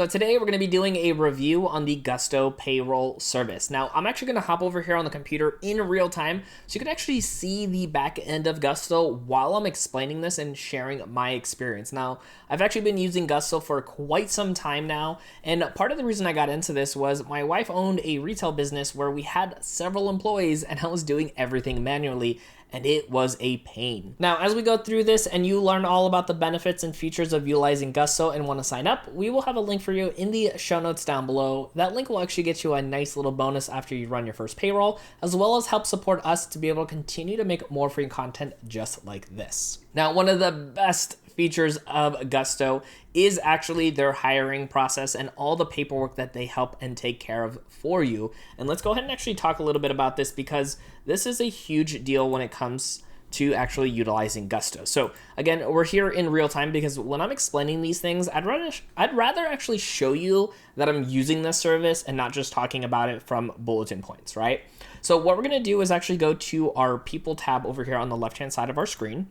So today we're going to be doing a review on the Gusto payroll service. Now I'm actually going to hop over here on the computer in real time so you can actually see the back end of Gusto while I'm explaining this and sharing my experience. Now I've actually been using Gusto for quite some time now, and part of the reason I got into this was my wife owned a retail business where we had several employees and I was doing everything manually, and it was a pain. Now, as we go through this and you learn all about the benefits and features of utilizing Gusto and want to sign up, we will have a link for you in the show notes down below. That link will actually get you a nice little bonus after you run your first payroll, as well as help support us to be able to continue to make more free content just like this. Now, one of the best features of Gusto is actually their hiring process and all the paperwork that they help and take care of for you. And let's go ahead and actually talk a little bit about this, because this is a huge deal when it comes to actually utilizing Gusto. So again, we're here in real time because when I'm explaining these things, I'd rather actually show you that I'm using this service and not just talking about it from bulletin points, right? So what we're gonna do is actually go to our People tab over here on the left-hand side of our screen.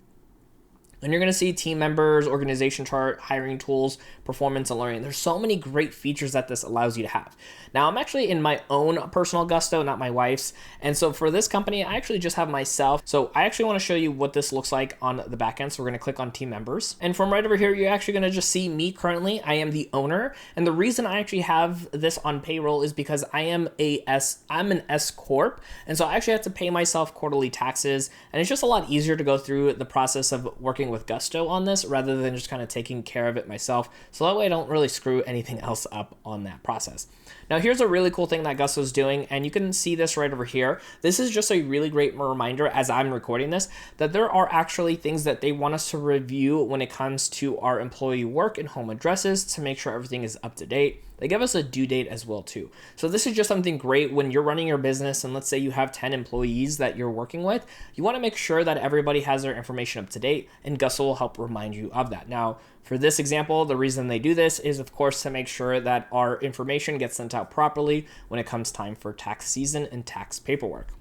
And you're going to see team members, organization chart, hiring tools, performance and learning. There's so many great features that this allows you to have. Now, I'm actually in my own personal Gusto, not my wife's. And so for this company, I actually just have myself. So I actually want to show you what this looks like on the back end. So we're going to click on team members. And from right over here, you're actually going to just see me currently. I am the owner. And the reason I actually have this on payroll is because I'm an S Corp. And so I actually have to pay myself quarterly taxes. And it's just a lot easier to go through the process of working with Gusto on this rather than just kind of taking care of it myself. So that way I don't really screw anything else up on that process. Now here's a really cool thing that Gusto is doing, and you can see this right over here. This is just a really great reminder as I'm recording this that there are actually things that they want us to review when it comes to our employee work and home addresses to make sure everything is up to date. They give us a due date as well too. So this is just something great when you're running your business and let's say you have 10 employees that you're working with. You want to make sure that everybody has their information up to date, and Gusto will help remind you of that. Now, for this example, the reason they do this is of course to make sure that our information gets sent out properly when it comes time for tax season and tax paperwork.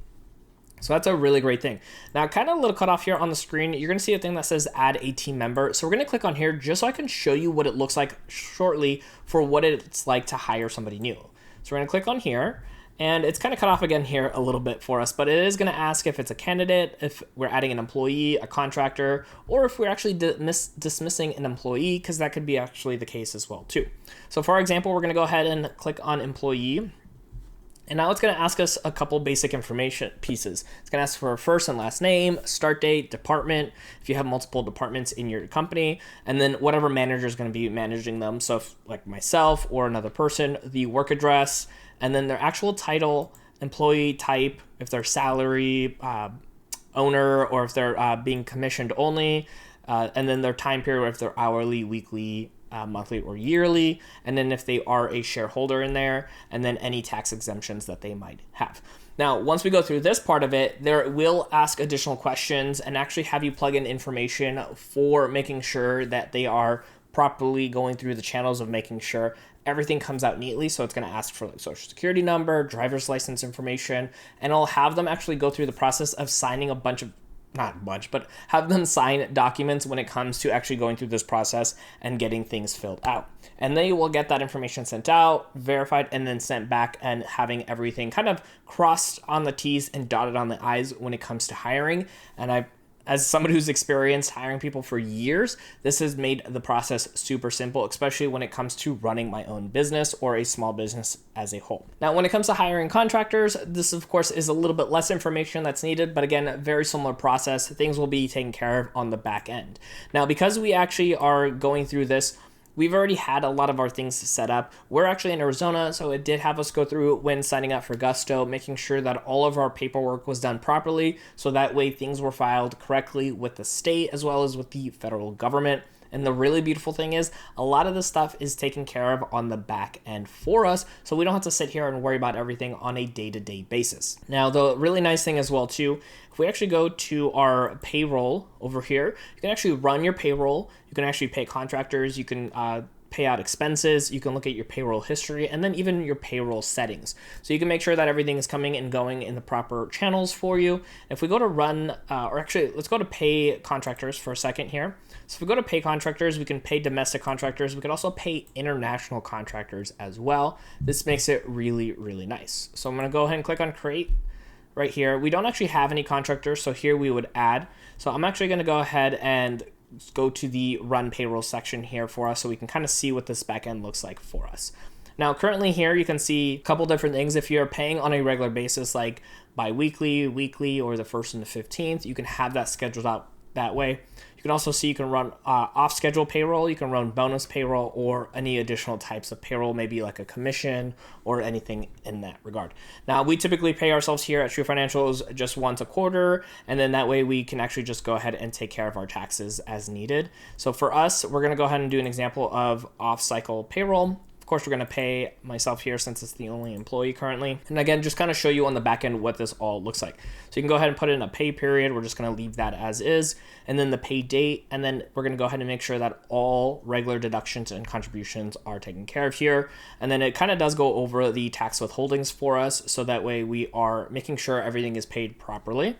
So that's a really great thing. Now, kind of a little cut off here on the screen, you're going to see a thing that says add a team member. So we're going to click on here just so I can show you what it looks like shortly for what it's like to hire somebody new. So we're going to click on here, and it's kind of cut off again here a little bit for us, but it is going to ask if it's a candidate, if we're adding an employee, a contractor, or if we're actually dismissing an employee, because that could be actually the case as well too. So for our example, we're going to go ahead and click on employee. And now it's going to ask us a couple basic information pieces. It's going to ask for a first and last name, start date, department, if you have multiple departments in your company, and then whatever manager is going to be managing them. So if, like myself or another person, the work address, and then their actual title, employee type, if they're salary, owner, or if they're being commissioned only, and then their time period, if they're hourly, weekly, monthly or yearly, and then if they are a shareholder in there, and then any tax exemptions that they might have. Now, once we go through this part of it, there will ask additional questions and actually have you plug in information for making sure that they are properly going through the channels of making sure everything comes out neatly. So it's going to ask for like social security number, driver's license information, and I'll have them actually go through the process of signing but have them sign documents when it comes to actually going through this process and getting things filled out. And they will get that information sent out, verified, and then sent back, and having everything kind of crossed on the T's and dotted on the I's when it comes to hiring. And as somebody who's experienced hiring people for years, this has made the process super simple, especially when it comes to running my own business or a small business as a whole. Now, when it comes to hiring contractors, this of course is a little bit less information that's needed, but again, very similar process. Things will be taken care of on the back end. Now, because we actually are going through this, we've already had a lot of our things set up. We're actually in Arizona, so it did have us go through when signing up for Gusto, making sure that all of our paperwork was done properly, so that way things were filed correctly with the state as well as with the federal government. And the really beautiful thing is a lot of the stuff is taken care of on the back end for us, so we don't have to sit here and worry about everything on a day-to-day basis. Now, the really nice thing as well too, if we actually go to our payroll over here, you can actually run your payroll. You can actually pay contractors. You can payout expenses, you can look at your payroll history, and then even your payroll settings. So you can make sure that everything is coming and going in the proper channels for you. If we go to run, or actually, let's go to pay contractors for a second here. So if we go to pay contractors, we can pay domestic contractors. We can also pay international contractors as well. This makes it really, really nice. So I'm going to go ahead and click on create right here. We don't actually have any contractors, so here we would add. So I'm actually going to go ahead and go to the run payroll section here for us so we can kind of see what this backend looks like for us. Now, currently here, you can see a couple different things. If you're paying on a regular basis, like bi-weekly, weekly, or the 1st and the 15th, you can have that scheduled out that way. You can also see you can run off-schedule payroll, you can run bonus payroll, or any additional types of payroll, maybe like a commission or anything in that regard. Now, we typically pay ourselves here at True Financials just once a quarter, and then that way we can actually just go ahead and take care of our taxes as needed. So for us, we're going to go ahead and do an example of off-cycle payroll. Of course, we're going to pay myself here since it's the only employee currently. And again, just kind of show you on the back end what this all looks like. So you can go ahead and put in a pay period. We're just going to leave that as is. And then the pay date. And then we're going to go ahead and make sure that all regular deductions and contributions are taken care of here. And then it kind of does go over the tax withholdings for us. So that way we are making sure everything is paid properly.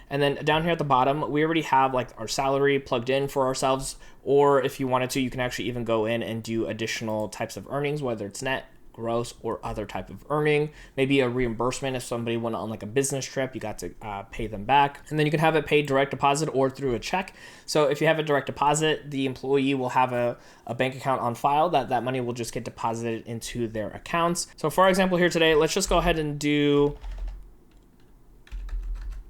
And then down here at the bottom, we already have like our salary plugged in for ourselves, or if you wanted to, you can actually even go in and do additional types of earnings, whether it's net, gross, or other type of earning. Maybe a reimbursement if somebody went on like a business trip, you got to pay them back. And then you can have it paid direct deposit or through a check. So if you have a direct deposit, the employee will have a bank account on file that money will just get deposited into their accounts. So for our example here today, let's just go ahead and do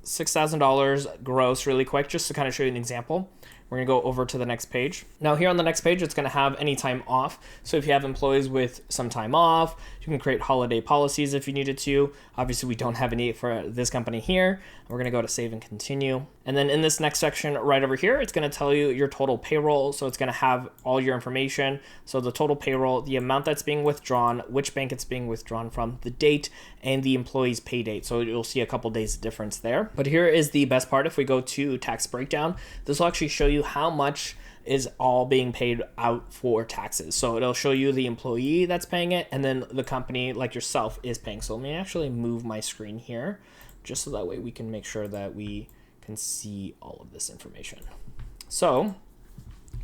$6,000 gross really quick, just to kind of show you an example. We're gonna go over to the next page. Now here on the next page, it's gonna have any time off. So if you have employees with some time off, you can create holiday policies if you needed to. Obviously we don't have any for this company here. We're gonna go to save and continue. And then in this next section right over here, it's gonna tell you your total payroll. So it's gonna have all your information. So the total payroll, the amount that's being withdrawn, which bank it's being withdrawn from, the date, and the employee's pay date. So you'll see a couple days difference there. But here is the best part. If we go to tax breakdown, this will actually show you how much is all being paid out for taxes. So it'll show you the employee that's paying it, and then the company like yourself is paying. So let me actually move my screen here just so that way we can make sure that we can see all of this information. So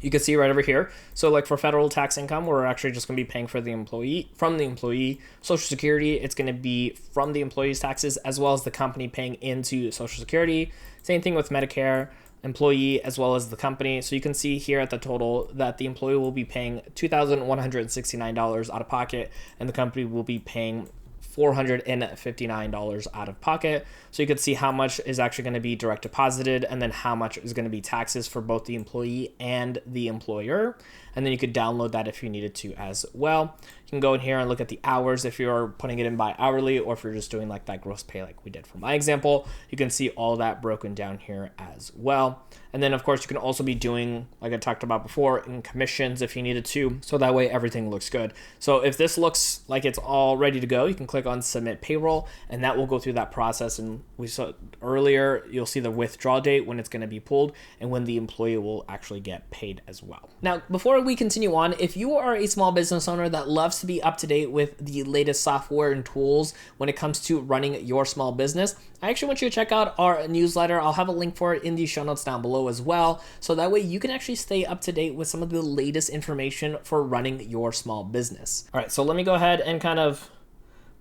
you can see right over here. So like for federal tax income, we're actually just gonna be paying for the employee, from the employee. Social Security, it's gonna be from the employee's taxes as well as the company paying into Social Security. Same thing with Medicare, employee as well as the company. So you can see here at the total that the employee will be paying $2,169 out of pocket, and the company will be paying $459 out of pocket. So you can see how much is actually going to be direct deposited, and then how much is going to be taxes for both the employee and the employer. And then you could download that if you needed to as well. You can go in here and look at the hours if you're putting it in by hourly, or if you're just doing like that gross pay like we did for my example. You can see all that broken down here as well. And then of course you can also be doing, like I talked about before, in commissions if you needed to. So that way everything looks good. So if this looks like it's all ready to go, you can click on submit payroll, and that will go through that process. And we saw earlier, you'll see the withdrawal date when it's going to be pulled and when the employee will actually get paid as well. Now, before we continue on, if you are a small business owner that loves to be up to date with the latest software and tools when it comes to running your small business, I actually want you to check out our newsletter. I'll have a link for it in the show notes down below as well. So that way you can actually stay up to date with some of the latest information for running your small business. All right, so let me go ahead and kind of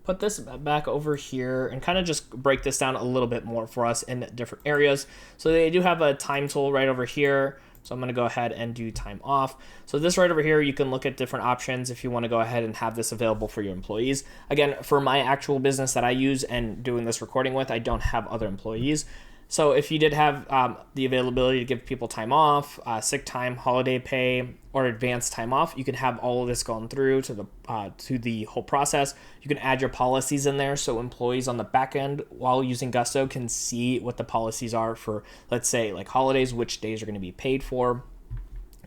put this back over here and kind of just break this down a little bit more for us in different areas. So they do have a time tool right over here. So I'm going to go ahead and do time off. So this right over here, you can look at different options if you want to go ahead and have this available for your employees. Again, for my actual business that I use and doing this recording with, I don't have other employees. So if you did have the availability to give people time off, sick time, holiday pay, or advanced time off, you can have all of this going through to the whole process. You can add your policies in there so employees on the back end while using Gusto can see what the policies are for, let's say, like holidays, which days are going to be paid for.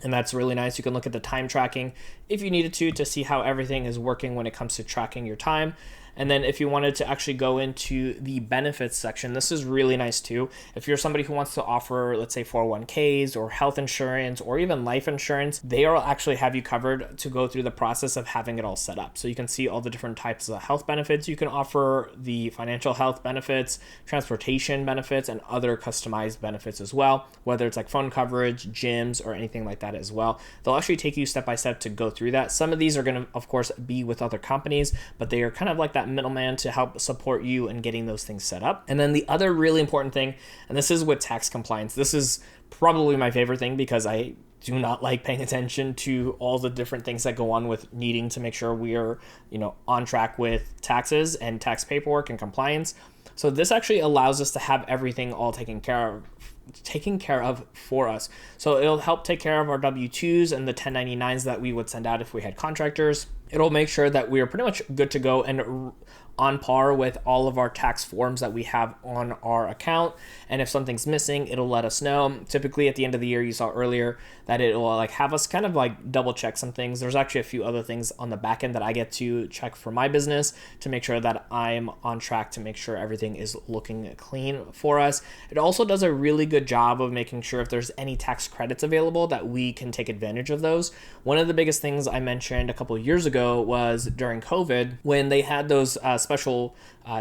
And that's really nice. You can look at the time tracking if you needed to see how everything is working when it comes to tracking your time. And then if you wanted to actually go into the benefits section, this is really nice too. If you're somebody who wants to offer, let's say 401ks or health insurance or even life insurance, they will actually have you covered to go through the process of having it all set up. So you can see all the different types of health benefits you can offer, the financial health benefits, transportation benefits, and other customized benefits as well, whether it's like phone coverage, gyms, or anything like that as well. They'll actually take you step by step to go through that. Some of these are going to, of course, be with other companies, but they are kind of like that middleman to help support you in getting those things set up. And then the other really important thing, and this is with tax compliance, this is probably my favorite thing because I do not like paying attention to all the different things that go on with needing to make sure we are, on track with taxes and tax paperwork and compliance. So this actually allows us to have everything all taken care of for us. So it'll help take care of our W-2s and the 1099s that we would send out if we had contractors. It'll make sure that we are pretty much good to go and on par with all of our tax forms that we have on our account. And if something's missing, it'll let us know. Typically at the end of the year, you saw earlier that it will have us kind of double check some things. There's actually a few other things on the back end that I get to check for my business to make sure that I'm on track to make sure everything is looking clean for us. It also does a really good job of making sure if there's any tax credits available that we can take advantage of those. One of the biggest things I mentioned a couple of years ago was during COVID when they had those special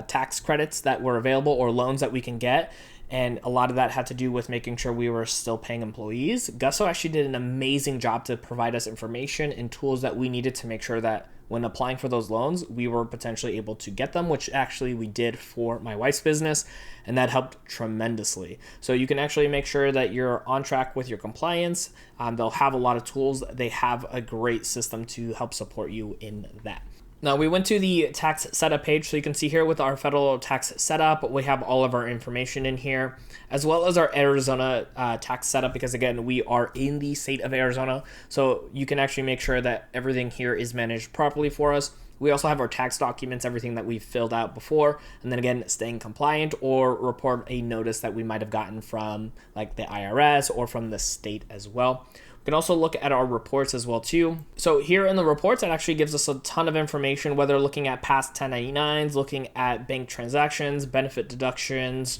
tax credits that were available or loans that we can get. And a lot of that had to do with making sure we were still paying employees. Gusto actually did an amazing job to provide us information and tools that we needed to make sure that when applying for those loans, we were potentially able to get them, which actually we did for my wife's business, and that helped tremendously. So you can actually make sure that you're on track with your compliance. They'll have a lot of tools. They have a great system to help support you in that. Now we went to the tax setup page, so you can see here with our federal tax setup, we have all of our information in here, as well as our Arizona tax setup, because again, we are in the state of Arizona, so you can actually make sure that everything here is managed properly for us. We also have our tax documents, everything that we've filled out before, and then again, staying compliant or report a notice that we might have gotten from the IRS or from the state as well. We can also look at our reports as well too. So here in the reports, it actually gives us a ton of information, whether looking at past 1099s, looking at bank transactions, benefit deductions,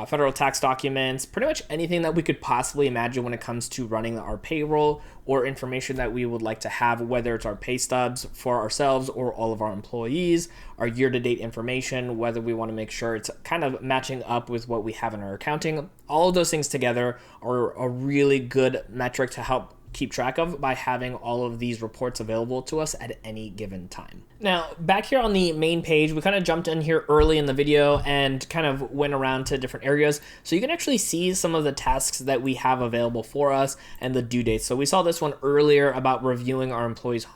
federal tax documents, pretty much anything that we could possibly imagine when it comes to running our payroll or information that we would like to have, whether it's our pay stubs for ourselves or all of our employees, our year-to-date information, whether we want to make sure it's kind of matching up with what we have in our accounting. All of those things together are a really good metric to help keep track of by having all of these reports available to us at any given time. Now, back here on the main page, we kind of jumped in here early in the video and kind of went around to different areas. So you can actually see some of the tasks that we have available for us and the due dates. So we saw this one earlier about reviewing our employees'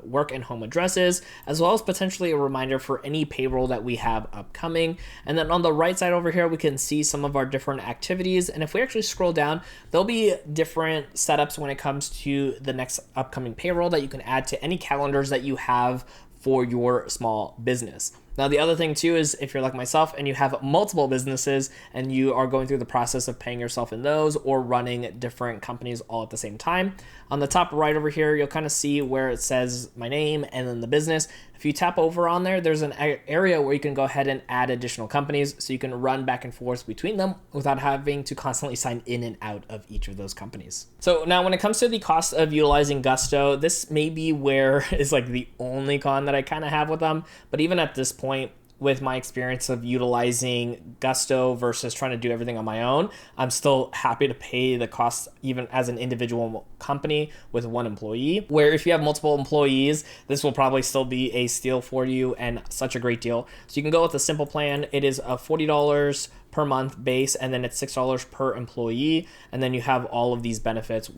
work and home addresses, as well as potentially a reminder for any payroll that we have upcoming. And then on the right side over here, we can see some of our different activities. And if we actually scroll down, there'll be different setups when it comes to the next upcoming payroll that you can add to any calendars that you have for your small business. Now, the other thing too is if you're like myself and you have multiple businesses and you are going through the process of paying yourself in those or running different companies all at the same time, on the top right over here, you'll kind of see where it says my name and then the business. If you tap over on there, there's an area where you can go ahead and add additional companies so you can run back and forth between them without having to constantly sign in and out of each of those companies. So now when it comes to the cost of utilizing Gusto, this may be where is the only con that I kind of have with them. But even at this point, with my experience of utilizing Gusto versus trying to do everything on my own, I'm still happy to pay the cost even as an individual company with one employee, where if you have multiple employees, this will probably still be a steal for you and such a great deal. So you can go with a simple plan. It is a $40 per month base, and then it's $6 per employee. And then you have all of these benefits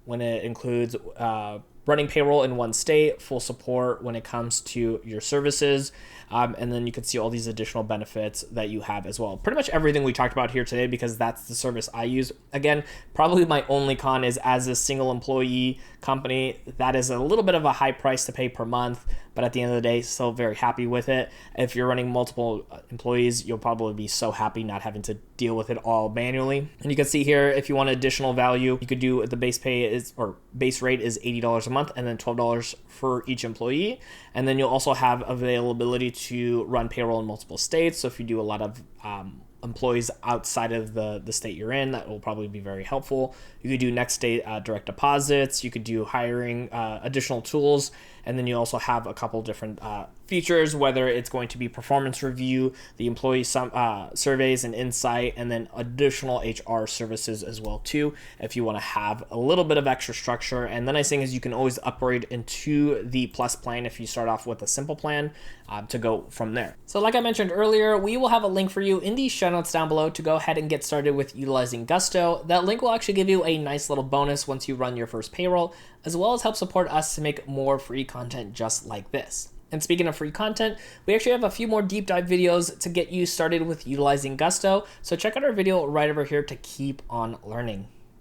when it includes running payroll in one state, full support when it comes to your services, and then you can see all these additional benefits that you have as well. Pretty much everything we talked about here today, because that's the service I use. Again, probably my only con is as a single employee company, that is a little bit of a high price to pay per month, but at the end of the day, still very happy with it. If you're running multiple employees, you'll probably be so happy not having to deal with it all manually. And you can see here, if you want additional value, you could do the base pay is, or base rate is $80 a month, and then $12 for each employee. And then you'll also have availability to run payroll in multiple states. So if you do a lot of employees outside of the state you're in, that will probably be very helpful. You could do next day direct deposits. You could do hiring, additional tools, and then you also have a couple different features, whether it's going to be performance review, the employee surveys and insight, and then additional HR services as well too, if you want to have a little bit of extra structure. And the nice thing is you can always upgrade into the plus plan if you start off with a simple plan to go from there. So like I mentioned earlier, we will have a link for you in the show notes down below to go ahead and get started with utilizing Gusto. That link will actually give you a nice little bonus once you run your first payroll, as well as help support us to make more free content just like this. And speaking of free content, we actually have a few more deep dive videos to get you started with utilizing Gusto. So check out our video right over here to keep on learning.